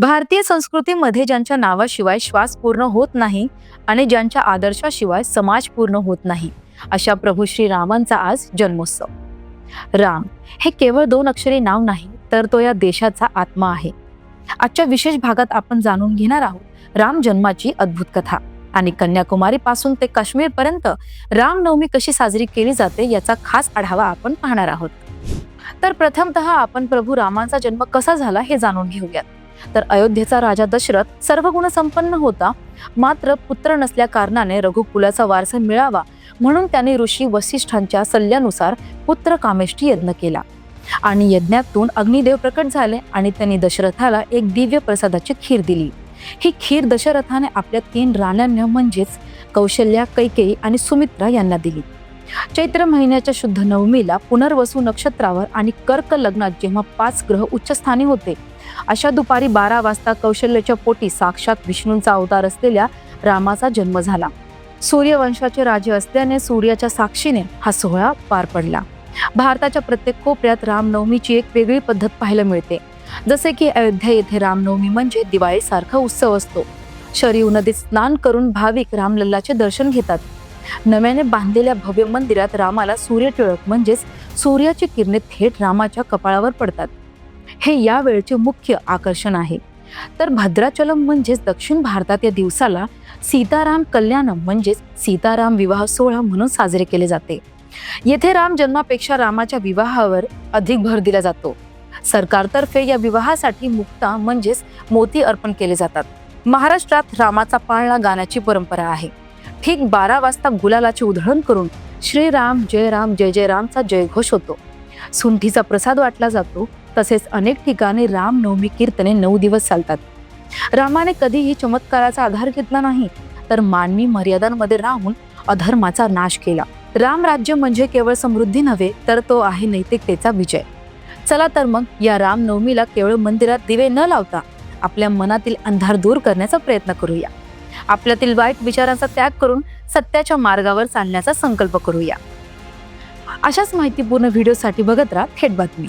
भारतीय संस्कृतीमध्ये ज्यांच्या नावाशिवाय श्वास पूर्ण होत नाही आणि ज्यांच्या आदर्शाशिवाय समाज पूर्ण होत नाही, अशा प्रभू श्रीरामांचा आज जन्मोत्सव। राम हे केवळ 2 अक्षरी नाव नाही, तर तो या देशाचा आत्मा आहे। आजच्या विशेष भागात आपण जाणून घेणार आहोत राम जन्माची अद्भुत कथा आणि कन्याकुमारी पासून ते काश्मीर पर्यंत रामनवमी कशी साजरी केली जाते याचा खास आढावा आपण पाहणार आहोत। तर प्रथमतः आपण प्रभू रामांचा जन्म कसा झाला हे जाणून घेऊयात। तर अयोध्येचा राजा दशरथ सर्व गुण संपन्न होता, मात्र पुत्र नसल्या कारणाने रघुकुलाचा वारसा मिळावा म्हणून त्याने ऋषी वसिष्ठांच्या सल्ल्यानुसार पुत्र कामेष्टी यज्ञ केला आणि यज्ञातून अग्निदेव प्रकट झाले आणि त्यांनी दशरथाला एक दिव्य प्रसादाची खीर दिली। ही खीर दशरथाने आपल्या 3 राण्यांना म्हणजेच कौशल्या, कैकेयी आणि सुमित्रा यांना दिली। चैत्र महिन्याच्या शुद्ध नवमीला पुनर्वसू नक्षत्रावर आणि कर्क लग्नात जेव्हा 5 ग्रह उच्चस्थानी होते, अशा दुपारी 12 वाजता कौशल्याच्या पोटी साक्षात विष्णूंचा अवतार असलेल्या रामाचा जन्म झाला। सूर्यवंशाचे राजे असल्याने सूर्याच्या साक्षीने हा सोहळा पार पडला। भारताच्या प्रत्येक कोपऱ्यात रामनवमीची एक वेगळी पद्धत पाहायला मिळते। जसे की अयोध्या येथे रामनवमी म्हणजे दिवाळीसारखा उत्सव असतो। शरयू नदीत स्नान करून भाविक रामलल्लाचे दर्शन घेतात। नव्याने बांधलेल्या भव्य मंदिरात रामाला सूर्यटिळक म्हणजेच सूर्याची किरणे थेट रामाच्या कपाळावर पडतात। हे या वेळचे मुख्य आकर्षण आहे। तर भद्राचलम म्हणजेच दक्षिण भारतात या दिवसाला सीताराम कल्याणम म्हणजेच सीताराम विवाह सोहळा म्हणून साजरे केले जाते। येथे राम जन्मापेक्षा रामाच्या विवाहावर अधिक भर दिला जातो। सरकारतर्फे या विवाहासाठी मुक्ता म्हणजेच मोती अर्पण केले जातात। महाराष्ट्रात रामाचा पाळणा गाण्याची परंपरा आहे। ठीक 12 वाजता गुलालाची उधळण करून श्रीराम जय जय रामचा जयघोष होतो। सुंठीचा प्रसाद वाटला जातो। तसेच अनेक ठिकाणी रामनवमी कीर्तने 9 दिवस चालतात। रामाने कधीही चमत्काराचा आधार घेतला नाही, तर मानवी मर्यादांमध्ये राहून अधर्माचा नाश केला। राम राज्य म्हणजे केवळ समृद्धी नव्हे, तर तो आहे नैतिकतेचा विजय। चला तर मग या रामनवमीला केवळ मंदिरात दिवे न लावता आपल्या मनातील अंधार दूर करण्याचा प्रयत्न करूया। आपल्यातील वाईट विचारांचा त्याग करून सत्याच्या मार्गावर चालण्याचा संकल्प करूया। अशाच माहितीपूर्ण व्हिडिओसाठी बघत राहा थेट बातमी।